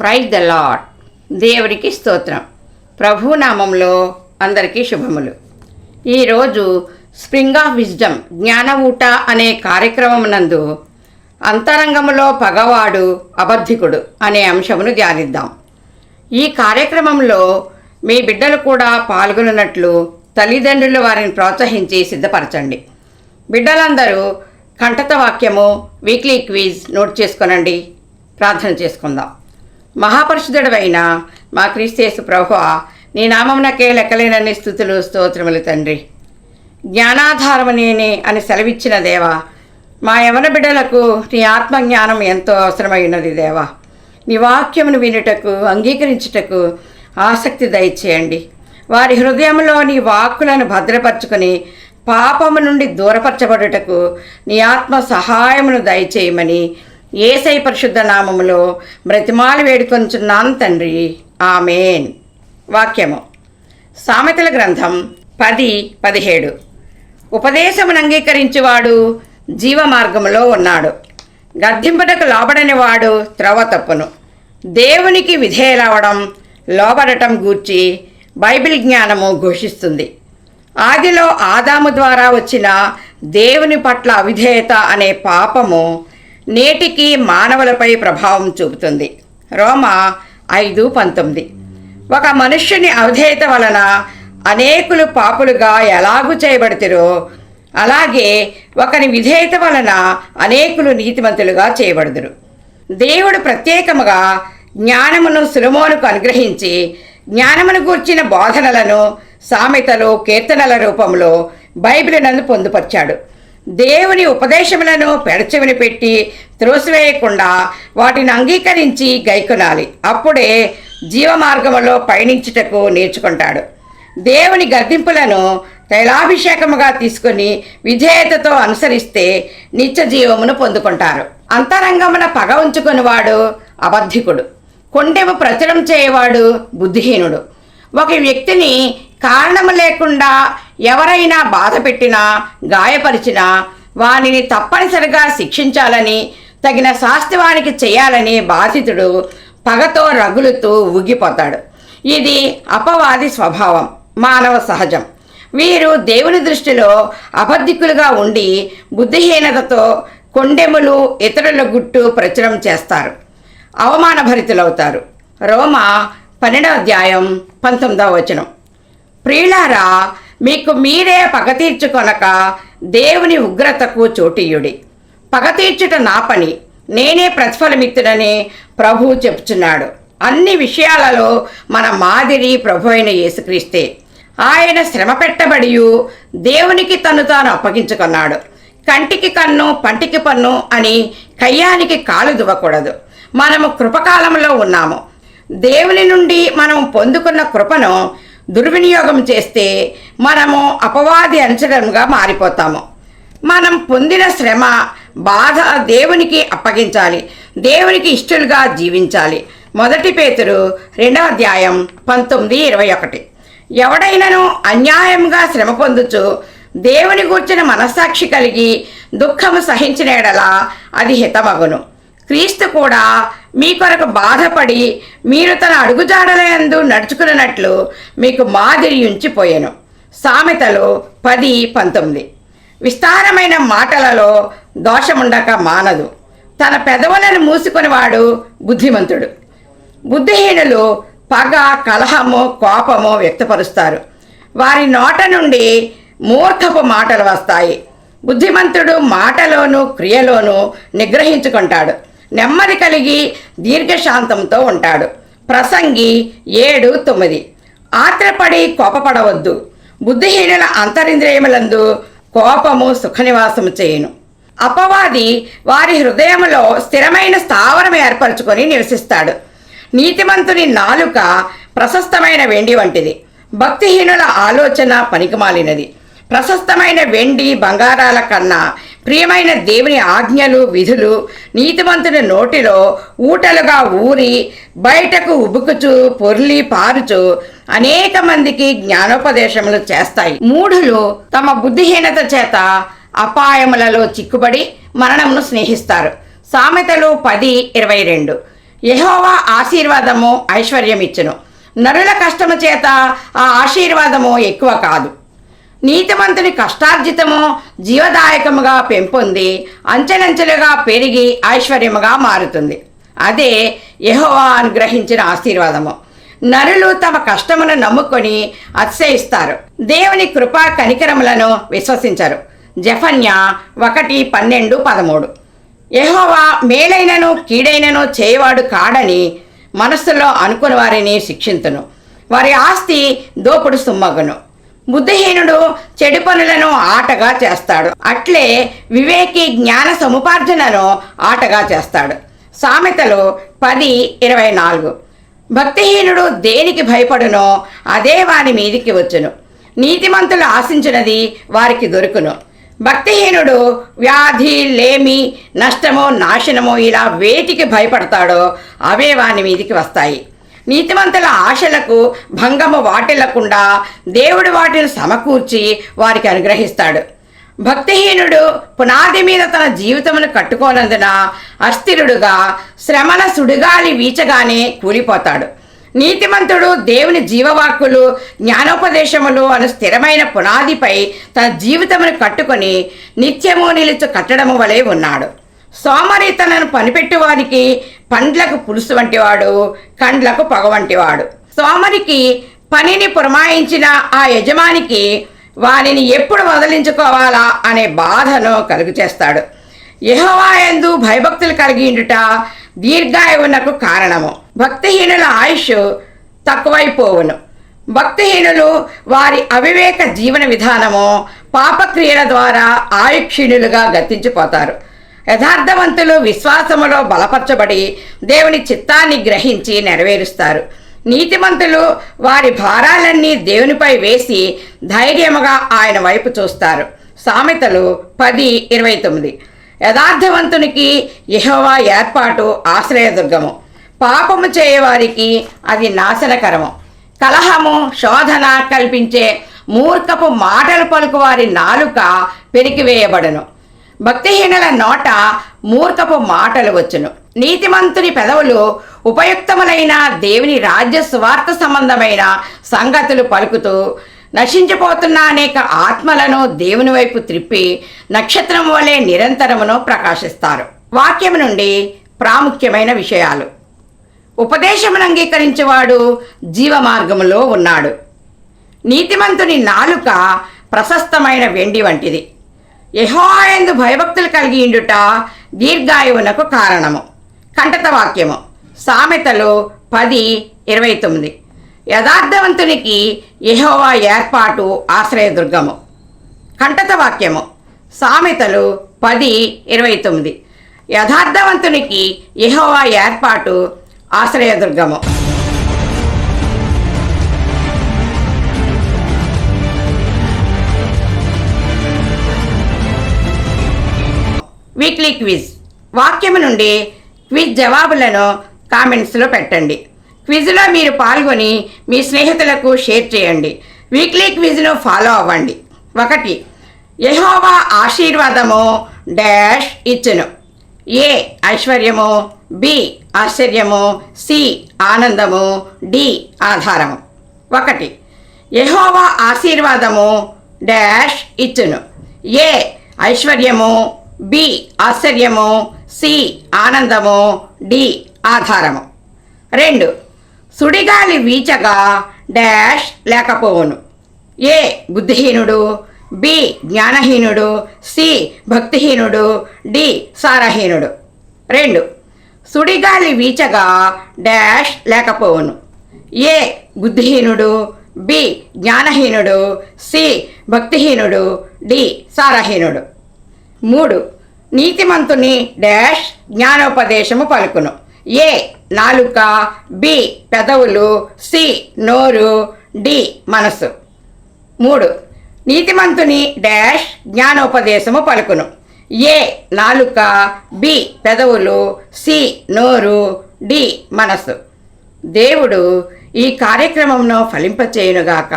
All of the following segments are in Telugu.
Praise the lord. దేవుడికి స్తోత్రం. ప్రభు నామంలో అందరికీ శుభములు. ఈరోజు స్ప్రింగ్ ఆఫ్ విజ్డమ్ జ్ఞాన ఊట అనే కార్యక్రమం నందు అంతరంగములో పగవాడు అబద్ధికుడు అనే అంశమును ధ్యానిద్దాం. ఈ కార్యక్రమంలో మీ బిడ్డలు కూడా పాల్గొన్నట్లు తల్లిదండ్రులు వారిని ప్రోత్సహించి సిద్ధపరచండి. బిడ్డలందరూ కంఠత వాక్యము, వీక్లీ క్విజ్ నోట్ చేసుకొనండి. ప్రార్థన చేసుకుందాం. మహాపరిశుద్ధుడవైన మా క్రీస్తు ప్రభువా, నీ నామమునకే లెక్కలేనన్ని స్తుతులు స్తోత్రములు తండ్రి. జ్ఞానాధారము నేనే అని సెలవిచ్చిన దేవా, మా యవన బిడ్డలకు నీ ఆత్మజ్ఞానం ఎంతో అవసరమైనది దేవా. నీ వాక్యమును వినుటకు, అంగీకరించుటకు ఆసక్తి దయచేయండి. వారి హృదయంలో నీ వాక్కులను భద్రపరచుకొని పాపము నుండి దూరపరచబడుటకు నీ ఆత్మ సహాయమును దయచేయమని యేసయ్య పరిశుద్ధ నామములో బ్రతిమాలి వేడుకొంచున్నాను తండ్రి. ఆమేన్. వాక్యము సామెతల గ్రంథం 10:17. ఉపదేశమును అంగీకరించువాడు జీవ మార్గములో ఉన్నాడు, గద్దింపుటకు లోబడని వాడు త్రోవ తప్పును. దేవునికి విధేయులవడం, లోబడటం గూర్చి బైబిల్ జ్ఞానము ఘోషిస్తుంది. ఆదిలో ఆదాము ద్వారా వచ్చిన దేవుని పట్ల అవిధేయత అనే పాపము నేటికి మానవులపై ప్రభావం చూపుతుంది. రోమా 5:19. ఒక మనుష్యుని అవిధేయత వలన అనేకులు పాపులుగా ఎలాగూ చేయబడతారో, అలాగే ఒకని విధేయత వలన అనేకులు నీతిమంతులుగా చేయబడుదురు. దేవుడు ప్రత్యేకముగా జ్ఞానమును సొలొమోనుకు అనుగ్రహించి జ్ఞానమును గూర్చిన బోధనలను సామెతలు, కీర్తనల రూపంలో బైబిల్ నందు పొందుపరిచాడు. దేవుని ఉపదేశములను పెడచెవిని పెట్టి త్రోసివేయకుండా వాటిని అంగీకరించి గైకొనాలి. అప్పుడే జీవమార్గములో పయనించుటకు నేర్చుకుంటాడు. దేవుని గద్దింపులను తైలాభిషేకముగా తీసుకొని విధేయతతో అనుసరిస్తే నిత్య జీవమును పొందుకుంటారు. అంతరంగమున పగ ఉంచుకునివాడు అబద్ధికుడు, కొండెము ప్రచురం చేయవాడు బుద్ధిహీనుడు. ఒక వ్యక్తిని కారణము లేకుండా ఎవరైనా బాధ పెట్టినా, గాయపరిచినా వానిని తప్పనిసరిగా శిక్షించాలని, తగిన శాస్తి వానికి చేయాలని బాధితుడు పగతో రగులుతూ ఊగిపోతాడు. ఇది అపవాది స్వభావం, మానవ సహజం. వీరు దేవుని దృష్టిలో అబద్ధికులుగా ఉండి బుద్ధిహీనతతో కొండెములు ఇతరుల గుట్టు ప్రచురం చేస్తారు, అవమానభరితులవుతారు. రోమా 12:19. ప్రియులారా, మీకు మీరే పగ తీర్చుకొనక దేవుని ఉగ్రతకు చోటియుడి. పగ తీర్చుట నా పని, నేనే ప్రతిఫలమిత్తునని ప్రభువు చెప్పుచున్నాడు. అన్ని విషయాలలో మన మాదిరి ప్రభు అయిన యేసుక్రీస్తే. ఆయన శ్రమ పెట్టబడియు దేవునికి తను తాను అప్పగించుకున్నాడు. కంటికి కన్ను, పంటికి పన్ను అని కయ్యానికి కాలు దువ్వకూడదు. మనము కృపకాలంలో ఉన్నాము. దేవుని నుండి మనం పొందుకున్న కృపను దుర్వినియోగం చేస్తే మనము అపవాది అనుచరులుగా మారిపోతాము. మనం పొందిన శ్రమ, బాధ దేవునికి అప్పగించాలి, దేవునికి ఇష్టలుగా జీవించాలి. 1 పేతురు 2:19-21. ఎవడైనను అన్యాయంగా శ్రమ పొందుచు దేవుని గూర్చిన మనస్సాక్షి కలిగి దుఃఖము సహించిన ఎడల అది హితమగును. క్రీస్తు కూడా మీ కొరకు బాధపడి మీరు తన అడుగుజాడలయందు నడుచుకున్నట్లు మీకు మాదిరి ఉంచిపోయాను. సామెతలు 10:19. విస్తారమైన మాటలలో దోషముండక మానదు. తన పెదవులను మూసుకునివాడు బుద్ధిమంతుడు. బుద్ధిహీనులు పగ, కలహము, కోపము వ్యక్తపరుస్తారు. వారి నోట నుండి మూర్ఖపు మాటలు వస్తాయి. బుద్ధిమంతుడు మాటలోను క్రియలోను నిగ్రహించుకుంటాడు, నెమ్మది కలిగి దీర్ఘశాంతంతో ఉంటాడు. ప్రసంగి 7:9. ఆత్రపడి కోపపడవద్దు. బుద్ధిహీనుల అంతరింద్రియములందు కోపము సుఖనివాసము చేయును. అపవాది వారి హృదయములో స్థిరమైన స్థావరం ఏర్పరచుకొని నివసిస్తాడు. నీతిమంతుని నాలుక ప్రశస్తమైన వెండి వంటిది, భక్తిహీనుల ఆలోచన పనికిమాలినది. ప్రశస్తమైన వెండి బంగారాల కన్నా ప్రియమైన దేవుని ఆజ్ఞలు, విధులు నీతిమంతుని నోటిలో ఊటలుగా ఊరి బయటకు ఉబుకుచు పొర్లి పారుచు అనేక మందికి జ్ఞానోపదేశములు చేస్తాయి. మూఢులు తమ బుద్ధిహీనత చేత అపాయములలో చిక్కుబడి మరణమును స్నేహిస్తారు. సామెతలు 10:22. యెహోవా ఆశీర్వాదము ఐశ్వర్యమిచ్చును, నరుల కష్టము చేత ఆ ఆశీర్వాదము ఎక్కువ కాదు. నీతిమంతుని కష్టార్జితము జీవదాయకముగా పెంపొంది అంచెలంచెలుగా పెరిగి ఐశ్వర్యముగా మారుతుంది. అదే యెహోవా అనుగ్రహించిన ఆశీర్వాదము. నరులు తమ కష్టమును నమ్ముకొని అతిశయిస్తారు, దేవుని కృపా కనికరములను విశ్వసించరు. జెఫన్యా 1:12-13. యెహోవా మేలైనను కీడైనను చేయవాడు కాడని మనస్సులో అనుకుని వారిని శిక్షింతును, వారి ఆస్తి దోపుడు సుమ్మగును. బుద్ధిహీనుడు చెడు పనులను ఆటగా చేస్తాడు, అట్లే వివేకి జ్ఞాన సముపార్జనను ఆటగా చేస్తాడు. సామెతలు 10:24. భక్తిహీనుడు దేనికి భయపడునో అదే వాని మీదికి వచ్చును, నీతిమంతులు ఆశించినది వారికి దొరుకును. భక్తిహీనుడు వ్యాధి, లేమి, నష్టము, నాశనము ఇలా వేటికి భయపడతాడో అవే వాని మీదికి వస్తాయి. నీతిమంతుల ఆశలకు భంగము వాటిల్లకుండా దేవుడు వాటిని సమకూర్చి వారికి అనుగ్రహిస్తాడు. భక్తిహీనుడు పునాది మీద తన జీవితమును కట్టుకోనందున అస్థిరుడుగా శ్రమల సుడిగాలి వీచగానే కూలిపోతాడు. నీతిమంతుడు దేవుని జీవవాక్కులు, జ్ఞానోపదేశములు అను స్థిరమైన పునాదిపై తన జీవితమును కట్టుకొని నిత్యము నిలుచు కట్టడము వలె ఉన్నాడు. సోమరితనను పనిపెట్టువానికి పండ్లకు పులుసు వంటివాడు, కండ్లకు పొగ వంటివాడు. సోమరికి పనిని పురమాయించిన ఆ యజమానికి వానిని ఎప్పుడు వదిలించుకోవాలా అనే బాధను కలుగు చేస్తాడు. యెహోవా యందు భయభక్తులు కలిగి ఉండుట దీర్ఘాయువునకు కారణము. భక్తిహీనుల ఆయుష్ తక్కువైపోవును. భక్తిహీనులు వారి అవివేక జీవన విధానము, పాపక్రియల ద్వారా ఆయుక్షీణులుగా గతించిపోతారు. యథార్థవంతులు విశ్వాసములో బలపరచబడి దేవుని చిత్తాన్ని గ్రహించి నెరవేరుస్తారు. నీతిమంతులు వారి భారాలన్నీ దేవునిపై వేసి ధైర్యముగా ఆయన వైపు చూస్తారు. సామెతలు 10:29. యథార్థవంతునికి యెహోవా ఏర్పాటు ఆశ్రయదుర్గము, పాపము చేయవారికి అది నాశనకరము. కలహము, శోధన కల్పించే మూర్ఖపు మాటలు పలుకు వారి నాలుక పెరికివేయబడును. భక్తిహీనుల నోట మూర్ఖపు మాటలు వచ్చును. నీతిమంతుని పెదవులు ఉపయుక్తములైన దేవుని రాజ్య సువార్త సంబంధమైన సంగతులు పలుకుతూ నశించిపోతున్న అనేక ఆత్మలను దేవుని వైపు త్రిప్పి నక్షత్రం వలె నిరంతరమును ప్రకాశిస్తారు. వాక్యము నుండి ప్రాముఖ్యమైన విషయాలు. ఉపదేశమును అంగీకరించేవాడు జీవ మార్గములో ఉన్నాడు. నీతిమంతుని నాలుక ప్రశస్తమైన వెండి వంటిది. యెహోవా యందు భయభక్తులు కలిగి ఉండుట దీర్ఘాయువునకు కారణము. కంటత వాక్యము. సామెతలు 10:29. యథార్థవంతునికి యెహోవా ఏర్పాటు ఆశ్రయదుర్గము. కంటత వాక్యము. సామెతలు 10:29. యథార్థవంతునికి యెహోవా ఏర్పాటు ఆశ్రయదుర్గము. Weekly quiz. వాక్యము నుండి క్విజ్ జవాబులను కామెంట్స్లో పెట్టండి. క్విజ్లో మీరు పాల్గొని మీ స్నేహితులకు షేర్ చేయండి. వీక్లీ క్విజ్ను ఫాలో అవ్వండి. 1. యెహోవా ఆశీర్వాదము డాష్ ఇచ్చును. ఏ ఐశ్వర్యము, బి ఆశ్చర్యము, సి ఆనందము, డి ఆధారము. 1. యెహోవా ఆశీర్వాదము డాష్ ఇచ్చును. ఏ ఐశ్వర్యము, బి ఆశ్చర్యము, సి ఆనందము, డి ఆధారము. 2. సుడిగాలి వీచగా డాష్ లేకపోవును. ఏ బుద్ధిహీనుడు, బి జ్ఞానహీనుడు, సి భక్తిహీనుడు, డి సారహీనుడు. 2. సుడిగాలి వీచగా డాష్ లేకపోవును. ఏ బుద్ధిహీనుడు, బి జ్ఞానహీనుడు, సి భక్తిహీనుడు, డి సారహీనుడు. 3. నీతిమంతుని డాష్ జ్ఞానోపదేశము పలుకును. ఏ నాలుక, బి పెదవులు, సి నోరు, డి మనస్సు. 3. నీతిమంతుని డాష్ జ్ఞానోపదేశము పలుకును. ఏ నాలుక, బి పెదవులు, సి నోరు, డి మనస్సు. దేవుడు ఈ కార్యక్రమంను ఫలింపచేయునుగాక.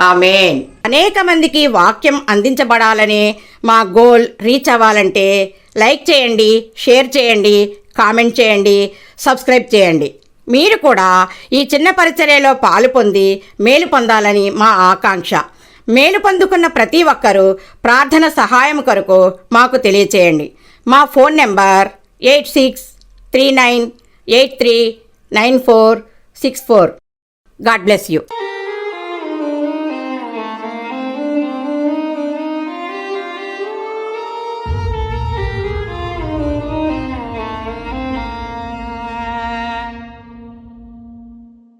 ఆమేన్. అనేక మందికి వాక్యం అందించబడాలని మా గోల్ రీచ్ అవ్వాలంటే లైక్ చేయండి, షేర్ చేయండి, కామెంట్ చేయండి, సబ్స్క్రైబ్ చేయండి. మీరు కూడా ఈ చిన్న పరిచర్యలో పాలు పొంది మేలు పొందాలని మా ఆకాంక్ష. మేలు పొందుకున్న ప్రతి ఒక్కరూ ప్రార్థన సహాయం కొరకు మాకు తెలియచేయండి. మా phone number 8639839464. God bless you.